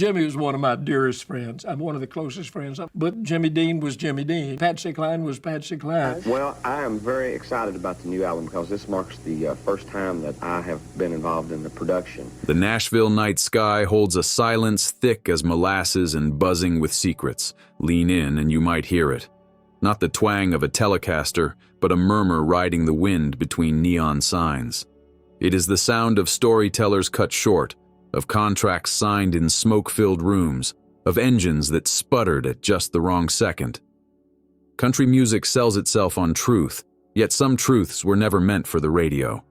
Jimmy was one of my dearest friends. I'm one of the closest friends. But Jimmy Dean was Jimmy Dean. Patsy Cline was Patsy Cline. Well, I am very excited about the new album because this marks the first time that I have been involved in the production. The Nashville night sky holds a silence thick as molasses and buzzing with secrets. Lean in and you might hear it. Not the twang of a Telecaster, but a murmur riding the wind between neon signs. It is the sound of storytellers cut short, of contracts signed in smoke-filled rooms, of engines that sputtered at just the wrong second. Country music sells itself on truth, yet some truths were never meant for the radio.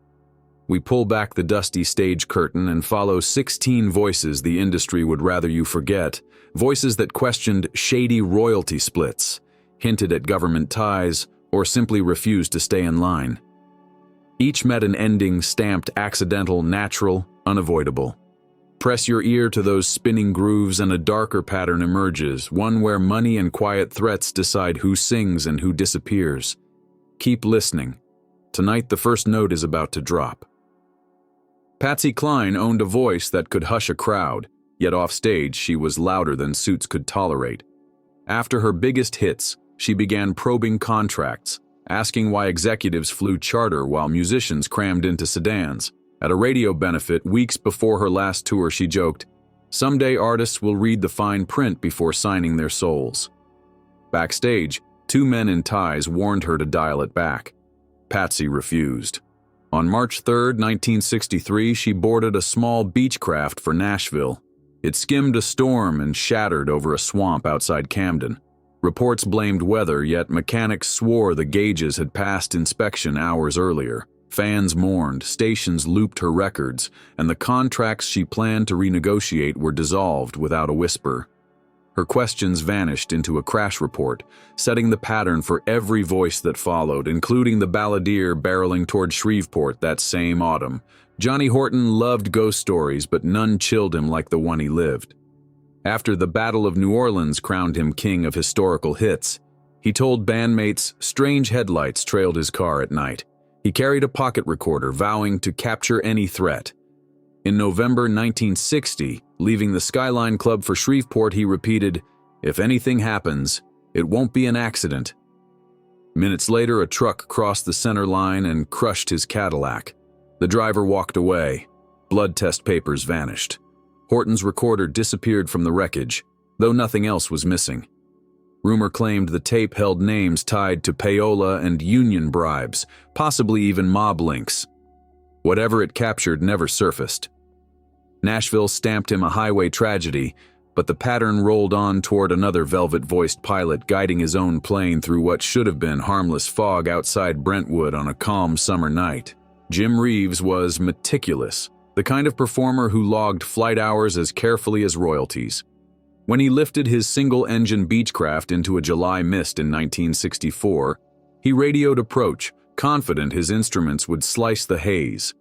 We pull back the dusty stage curtain and follow 16 voices the industry would rather you forget, voices that questioned shady royalty splits, hinted at government ties, or simply refused to stay in line. Each met an ending stamped accidental, natural, unavoidable. Press your ear to those spinning grooves and a darker pattern emerges, one where money and quiet threats decide who sings and who disappears. Keep listening. Tonight the first note is about to drop. Patsy Cline owned a voice that could hush a crowd, yet off stage she was louder than suits could tolerate. After her biggest hits, she began probing contracts, asking why executives flew charter while musicians crammed into sedans. At a radio benefit weeks before her last tour, she joked, "Someday artists will read the fine print before signing their souls." Backstage, two men in ties warned her to dial it back. Patsy refused. On March 3, 1963, she boarded a small Beechcraft for Nashville. It skimmed a storm and shattered over a swamp outside Camden. Reports blamed weather, yet mechanics swore the gauges had passed inspection hours earlier. Fans mourned, stations looped her records, and the contracts she planned to renegotiate were dissolved without a whisper. Her questions vanished into a crash report, setting the pattern for every voice that followed, including the balladeer barreling toward Shreveport that same autumn. Johnny Horton loved ghost stories, but none chilled him like the one he lived. After the Battle of New Orleans crowned him king of historical hits, he told bandmates strange headlights trailed his car at night. He carried a pocket recorder, vowing to capture any threat. In November 1960, leaving the Skyline Club for Shreveport, he repeated, "If anything happens, it won't be an accident." Minutes later, a truck crossed the center line and crushed his Cadillac. The driver walked away. Blood test papers vanished. Horton's recorder disappeared from the wreckage, though nothing else was missing. Rumor claimed the tape held names tied to payola and union bribes, possibly even mob links. Whatever it captured never surfaced. Nashville stamped him a highway tragedy, but the pattern rolled on toward another velvet-voiced pilot guiding his own plane through what should have been harmless fog outside Brentwood on a calm summer night. Jim Reeves was meticulous, the kind of performer who logged flight hours as carefully as royalties. When he lifted his single-engine Beechcraft into a July mist in 1964, he radioed approach, confident his instruments would slice the haze.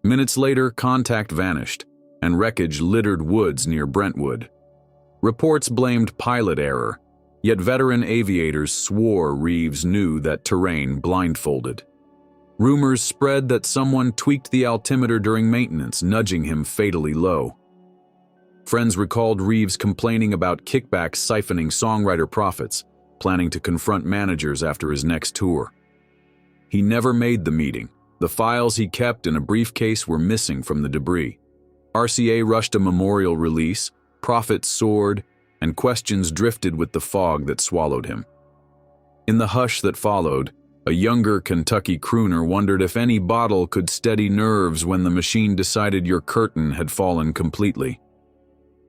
Minutes later, contact vanished, and wreckage littered woods near Brentwood. Reports blamed pilot error, yet veteran aviators swore Reeves knew that terrain blindfolded. Rumors spread that someone tweaked the altimeter during maintenance, nudging him fatally low. Friends recalled Reeves complaining about kickbacks siphoning songwriter profits, planning to confront managers after his next tour. He never made the meeting. The files he kept in a briefcase were missing from the debris. RCA rushed a memorial release, profits soared, and questions drifted with the fog that swallowed him. In the hush that followed, a younger Kentucky crooner wondered if any bottle could steady nerves when the machine decided your curtain had fallen completely.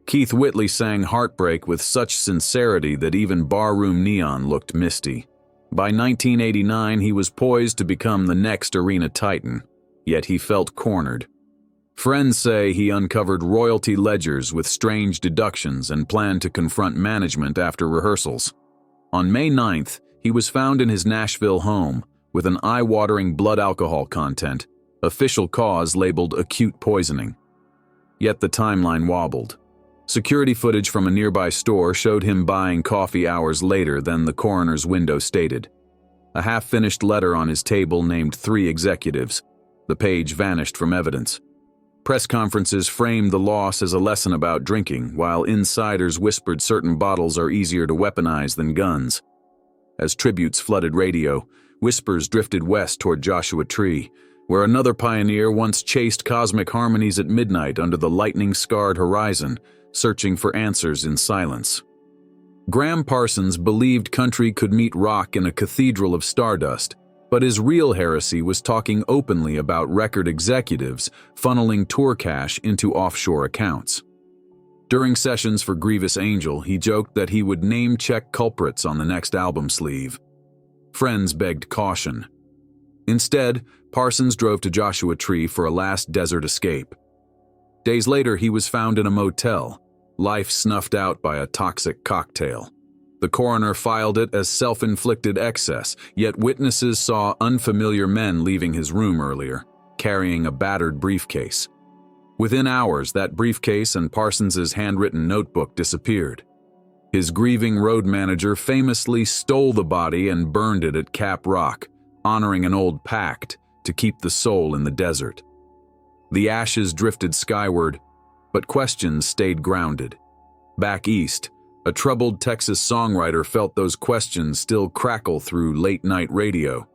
Keith Whitley sang Heartbreak with such sincerity that even barroom neon looked misty. By 1989, he was poised to become the next arena titan, yet he felt cornered. Friends say he uncovered royalty ledgers with strange deductions and planned to confront management after rehearsals. On May 9th, he was found in his Nashville home with an eye-watering blood alcohol content, official cause labeled acute poisoning. Yet the timeline wobbled. Security footage from a nearby store showed him buying coffee hours later than the coroner's window stated. A half-finished letter on his table named 3 executives. The page vanished from evidence. Press conferences framed the loss as a lesson about drinking, while insiders whispered certain bottles are easier to weaponize than guns. As tributes flooded radio, whispers drifted west toward Joshua Tree, where another pioneer once chased cosmic harmonies at midnight under the lightning-scarred horizon, searching for answers in silence. Graham Parsons believed country could meet rock in a cathedral of stardust, but his real heresy was talking openly about record executives funneling tour cash into offshore accounts. During sessions for Grievous Angel, he joked that he would name-check culprits on the next album sleeve. Friends begged caution. Instead, Parsons drove to Joshua Tree for a last desert escape. Days later, he was found in a motel, life snuffed out by a toxic cocktail. The coroner filed it as self-inflicted excess, yet witnesses saw unfamiliar men leaving his room earlier, carrying a battered briefcase. Within hours, that briefcase and Parsons's handwritten notebook disappeared. His grieving road manager famously stole the body and burned it at Cap Rock, honoring an old pact to keep the soul in the desert. The ashes drifted skyward, but questions stayed grounded. Back east, a troubled Texas songwriter felt those questions still crackle through late-night radio.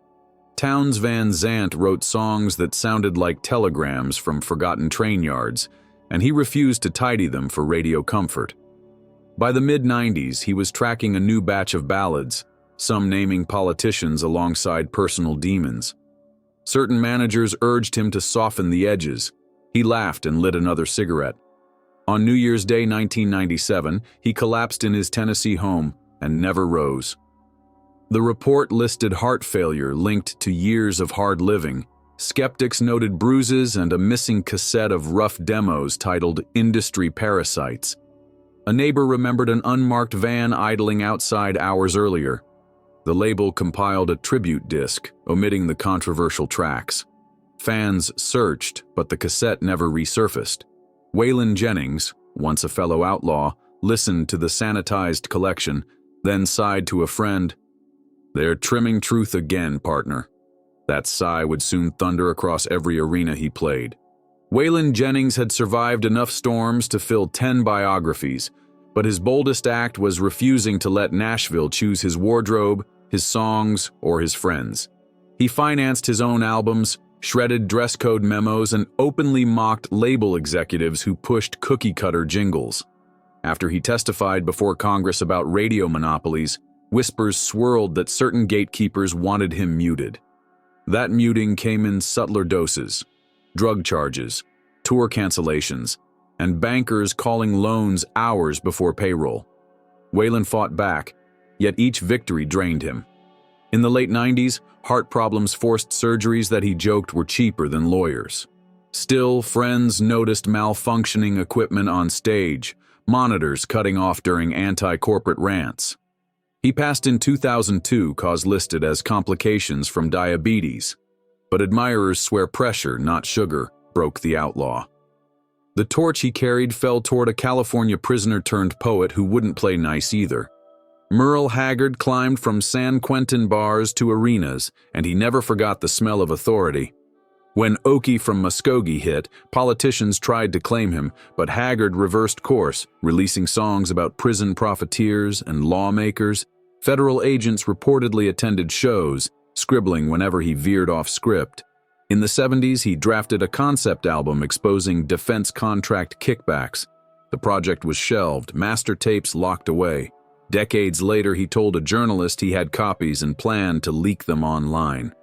Townes Van Zandt wrote songs that sounded like telegrams from forgotten train yards, and he refused to tidy them for radio comfort. By the mid-90s, he was tracking a new batch of ballads, some naming politicians alongside personal demons. Certain managers urged him to soften the edges. He laughed and lit another cigarette. On New Year's Day 1997, he collapsed in his Tennessee home and never rose. The report listed heart failure linked to years of hard living. Skeptics noted bruises and a missing cassette of rough demos titled Industry Parasites. A neighbor remembered an unmarked van idling outside hours earlier. The label compiled a tribute disc, omitting the controversial tracks. Fans searched, but the cassette never resurfaced. Waylon Jennings, once a fellow outlaw, listened to the sanitized collection, then sighed to a friend, "They're trimming truth again, partner." That sigh would soon thunder across every arena he played. Waylon Jennings had survived enough storms to fill 10 biographies, but his boldest act was refusing to let Nashville choose his wardrobe, his songs, or his friends. He financed his own albums, shredded dress code memos, and openly mocked label executives who pushed cookie-cutter jingles. After he testified before Congress about radio monopolies, whispers swirled that certain gatekeepers wanted him muted. That muting came in subtler doses: drug charges, tour cancellations, and bankers calling loans hours before payroll. Waylon fought back, yet each victory drained him. In the late 90s, heart problems forced surgeries that he joked were cheaper than lawyers. Still, friends noticed malfunctioning equipment on stage, monitors cutting off during anti-corporate rants. He passed in 2002, cause listed as complications from diabetes, but admirers swear pressure, not sugar, broke the outlaw. The torch he carried fell toward a California prisoner turned poet who wouldn't play nice either. Merle Haggard climbed from San Quentin bars to arenas, and he never forgot the smell of authority. When Okie from Muskogee hit, politicians tried to claim him, but Haggard reversed course, releasing songs about prison profiteers and lawmakers. Federal agents reportedly attended shows, scribbling whenever he veered off script. In the 70s, he drafted a concept album exposing defense contract kickbacks. The project was shelved, master tapes locked away. Decades later, he told a journalist he had copies and planned to leak them online.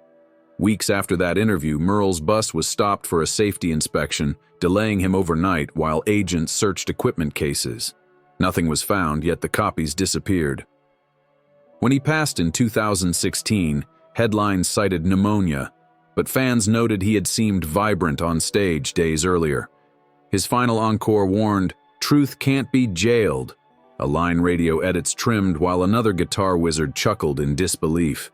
Weeks after that interview, Merle's bus was stopped for a safety inspection, delaying him overnight while agents searched equipment cases. Nothing was found, yet the copies disappeared. When he passed in 2016, headlines cited pneumonia, but fans noted he had seemed vibrant on stage days earlier. His final encore warned, "Truth can't be jailed." A line radio edits trimmed while another guitar wizard chuckled in disbelief.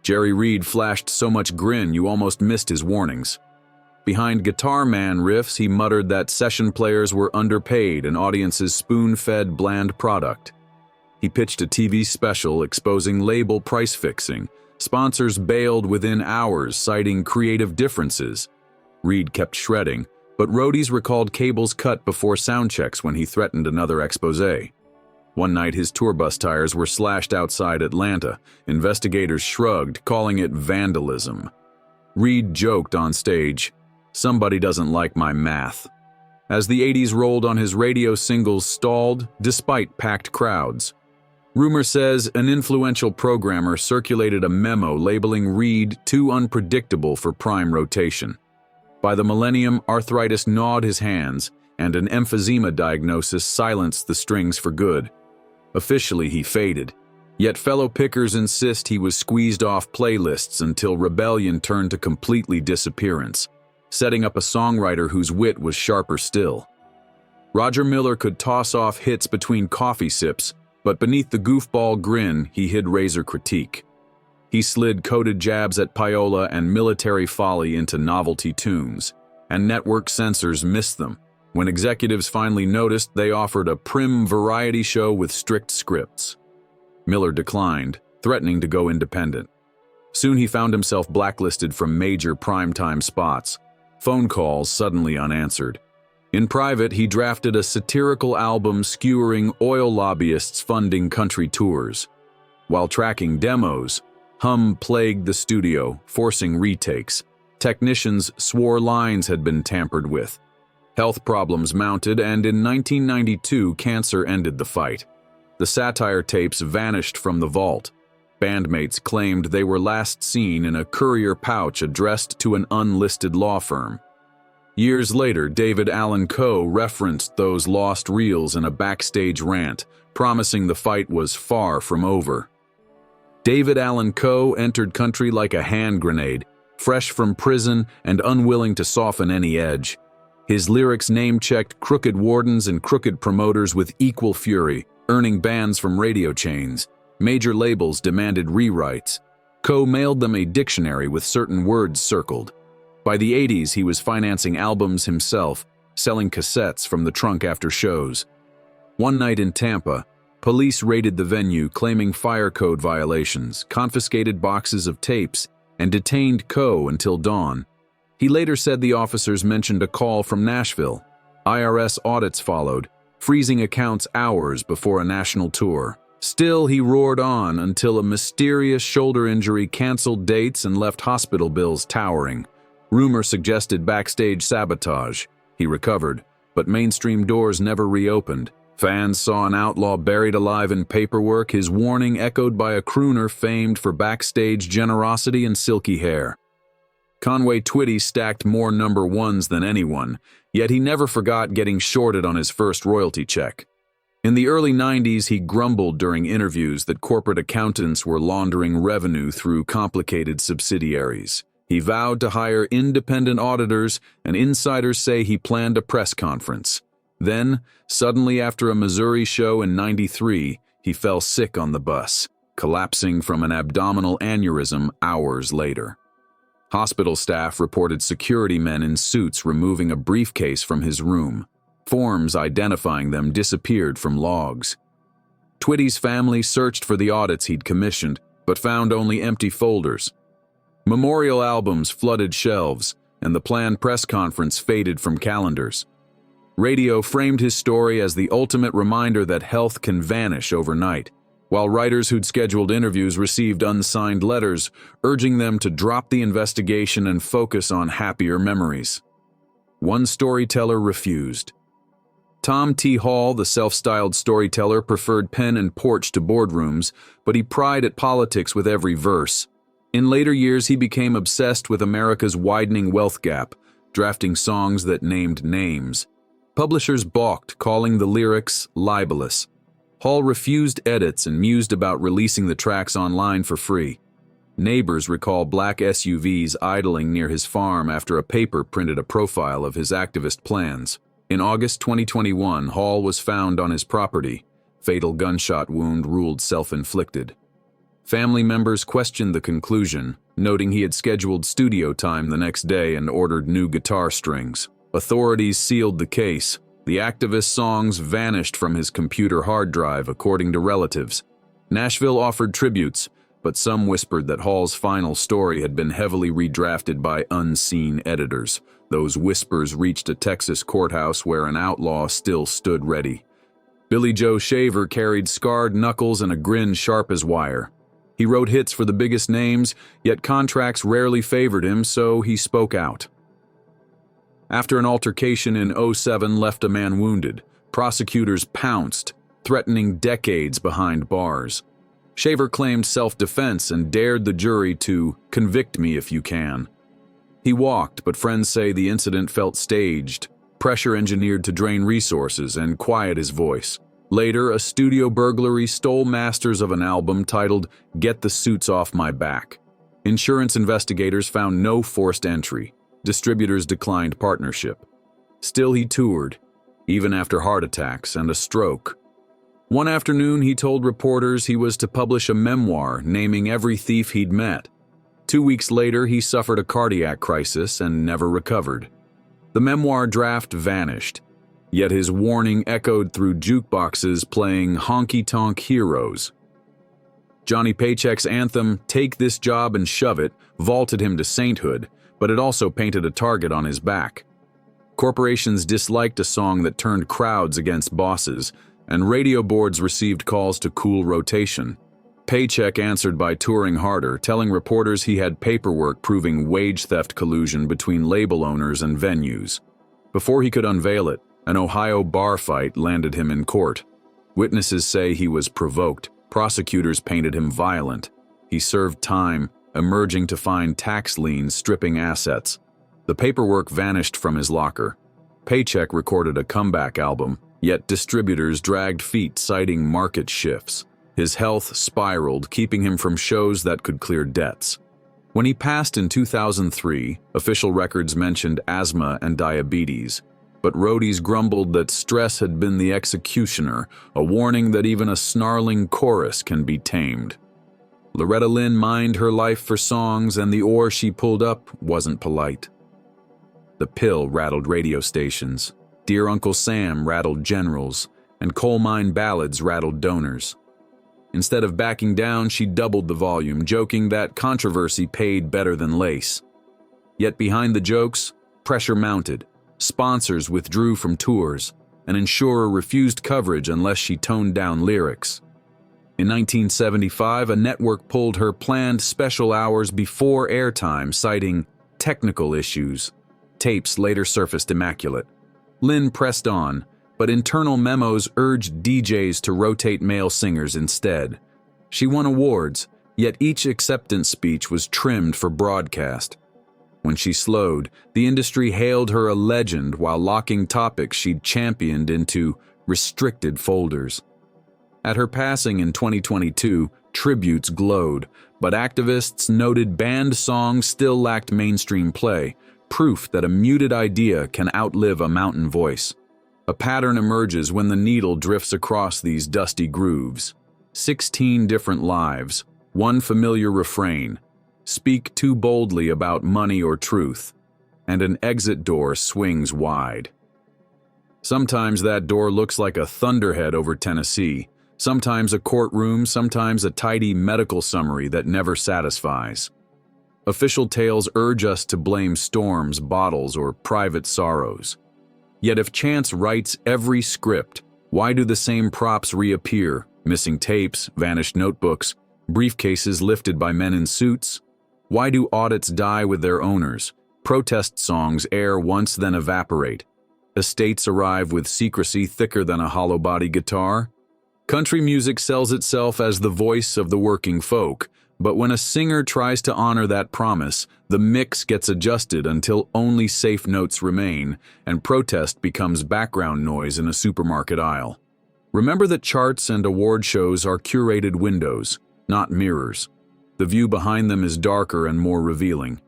Jerry Reed flashed so much grin you almost missed his warnings. Behind Guitar Man riffs, he muttered that session players were underpaid and audiences spoon-fed bland product. He pitched a TV special exposing label price fixing. Sponsors bailed within hours, citing creative differences. Reed kept shredding, but roadies recalled cables cut before sound checks when he threatened another expose. One night, his tour bus tires were slashed outside Atlanta. Investigators shrugged, calling it vandalism. Reed joked on stage, "Somebody doesn't like my math." As the 80s rolled on, his radio singles stalled despite packed crowds. Rumor says an influential programmer circulated a memo labeling Reed too unpredictable for prime rotation. By the millennium, arthritis gnawed his hands, and an emphysema diagnosis silenced the strings for good. Officially, he faded. Yet fellow pickers insist he was squeezed off playlists until rebellion turned to completely disappearance, setting up a songwriter whose wit was sharper still. Roger Miller could toss off hits between coffee sips, but beneath the goofball grin, he hid razor critique. He slid coded jabs at Payola and military folly into novelty tunes, and network censors missed them. When executives finally noticed, they offered a prim variety show with strict scripts. Miller declined, threatening to go independent. Soon he found himself blacklisted from major primetime spots, phone calls suddenly unanswered. In private, he drafted a satirical album skewering oil lobbyists funding country tours. While tracking demos, hum plagued the studio, forcing retakes. Technicians swore lines had been tampered with. Health problems mounted, and in 1992, cancer ended the fight. The satire tapes vanished from the vault. Bandmates claimed they were last seen in a courier pouch addressed to an unlisted law firm. Years later, David Allan Coe referenced those lost reels in a backstage rant, promising the fight was far from over. David Allan Coe entered country like a hand grenade, fresh from prison and unwilling to soften any edge. His lyrics name-checked crooked wardens and crooked promoters with equal fury, earning bans from radio chains. Major labels demanded rewrites. Coe mailed them a dictionary with certain words circled. By the 80s, he was financing albums himself, selling cassettes from the trunk after shows. One night in Tampa, police raided the venue claiming fire code violations, confiscated boxes of tapes, and detained Coe until dawn. He later said the officers mentioned a call from Nashville. IRS audits followed, freezing accounts hours before a national tour. Still, he roared on until a mysterious shoulder injury canceled dates and left hospital bills towering. Rumor suggested backstage sabotage. He recovered, but mainstream doors never reopened. Fans saw an outlaw buried alive in paperwork, his warning echoed by a crooner famed for backstage generosity and silky hair. Conway Twitty stacked more number ones than anyone, yet he never forgot getting shorted on his first royalty check. In the early 90s, he grumbled during interviews that corporate accountants were laundering revenue through complicated subsidiaries. He vowed to hire independent auditors, and insiders say he planned a press conference. Then, suddenly after a Missouri show in '93, he fell sick on the bus, collapsing from an abdominal aneurysm hours later. Hospital staff reported security men in suits removing a briefcase from his room. Forms identifying them disappeared from logs. Twitty's family searched for the audits he'd commissioned, but found only empty folders. Memorial albums flooded shelves, and the planned press conference faded from calendars. Radio framed his story as the ultimate reminder that health can vanish overnight, while writers who'd scheduled interviews received unsigned letters urging them to drop the investigation and focus on happier memories. One storyteller refused. Tom T. Hall, the self-styled storyteller, preferred pen and porch to boardrooms, but he pried at politics with every verse. In later years, he became obsessed with America's widening wealth gap, drafting songs that named names. Publishers balked, calling the lyrics libelous. Hall refused edits and mused about releasing the tracks online for free. Neighbors recall black SUVs idling near his farm after a paper printed a profile of his activist plans. In August 2021, Hall was found on his property. Fatal gunshot wound ruled self-inflicted. Family members questioned the conclusion, noting he had scheduled studio time the next day and ordered new guitar strings. Authorities sealed the case. The activist's songs vanished from his computer hard drive, according to relatives. Nashville offered tributes, but some whispered that Hall's final story had been heavily redrafted by unseen editors. Those whispers reached a Texas courthouse where an outlaw still stood ready. Billy Joe Shaver carried scarred knuckles and a grin sharp as wire. He wrote hits for the biggest names, yet contracts rarely favored him, so he spoke out. After an altercation in '07 left a man wounded, prosecutors pounced, threatening decades behind bars. Shaver claimed self-defense and dared the jury to convict me if you can. He walked, but friends say the incident felt staged, pressure engineered to drain resources and quiet his voice. Later, a studio burglary stole masters of an album titled "Get the Suits Off My Back." Insurance investigators found no forced entry. Distributors declined partnership. Still he toured, even after heart attacks and a stroke. One afternoon, he told reporters he was to publish a memoir naming every thief he'd met. 2 weeks later, he suffered a cardiac crisis and never recovered. The memoir draft vanished, yet his warning echoed through jukeboxes playing honky-tonk heroes. Johnny Paycheck's anthem, "Take This Job and Shove It," vaulted him to sainthood, but it also painted a target on his back. Corporations disliked a song that turned crowds against bosses, and radio boards received calls to cool rotation. Paycheck answered by touring harder, telling reporters he had paperwork proving wage theft collusion between label owners and venues. Before he could unveil it, an Ohio bar fight landed him in court. Witnesses say he was provoked. Prosecutors painted him violent. He served time, emerging to find tax liens stripping assets. The paperwork vanished from his locker. Paycheck recorded a comeback album, yet distributors dragged feet citing market shifts. His health spiraled, keeping him from shows that could clear debts. When he passed in 2003, official records mentioned asthma and diabetes, but roadies grumbled that stress had been the executioner, a warning that even a snarling chorus can be tamed. Loretta Lynn mined her life for songs, and the ore she pulled up wasn't polite. The pill rattled radio stations, Dear Uncle Sam rattled generals, and coal mine ballads rattled donors. Instead of backing down, she doubled the volume, joking that controversy paid better than lace. Yet behind the jokes, pressure mounted. Sponsors withdrew from tours. An insurer refused coverage unless she toned down lyrics. In 1975, a network pulled her planned special hours before airtime, citing technical issues. Tapes later surfaced immaculate. Lynn pressed on, but internal memos urged DJs to rotate male singers instead. She won awards, yet each acceptance speech was trimmed for broadcast. When she slowed, the industry hailed her a legend while locking topics she'd championed into restricted folders. At her passing in 2022, tributes glowed, but activists noted banned songs still lacked mainstream play, proof that a muted idea can outlive a mountain voice. A pattern emerges when the needle drifts across these dusty grooves. 16 different lives, one familiar refrain. Speak too boldly about money or truth, and an exit door swings wide. Sometimes that door looks like a thunderhead over Tennessee, sometimes a courtroom, sometimes a tidy medical summary that never satisfies. Official tales urge us to blame storms, bottles, or private sorrows. Yet if chance writes every script, why do the same props reappear? Missing tapes, vanished notebooks, briefcases lifted by men in suits? Why do audits die with their owners? Protest songs air once then evaporate. Estates arrive with secrecy thicker than a hollow body guitar. Country music sells itself as the voice of the working folk, but when a singer tries to honor that promise, the mix gets adjusted until only safe notes remain, and protest becomes background noise in a supermarket aisle. Remember that charts and award shows are curated windows, not mirrors. The view behind them is darker and more revealing.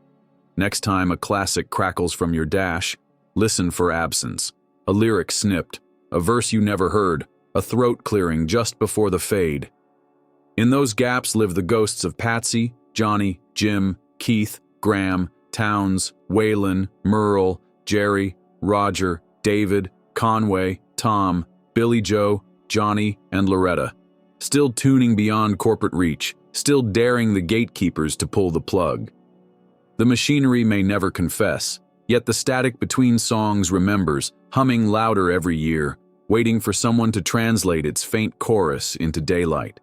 Next time a classic crackles from your dash, listen for absence. A lyric snipped, a verse you never heard, a throat clearing just before the fade. In those gaps live the ghosts of Patsy, Johnny, Jim, Keith, Graham, Towns, Waylon, Merle, Jerry, Roger, David, Conway, Tom, Billy Joe, Johnny, and Loretta. Still tuning beyond corporate reach, still daring the gatekeepers to pull the plug. The machinery may never confess, yet the static between songs remembers, humming louder every year, waiting for someone to translate its faint chorus into daylight.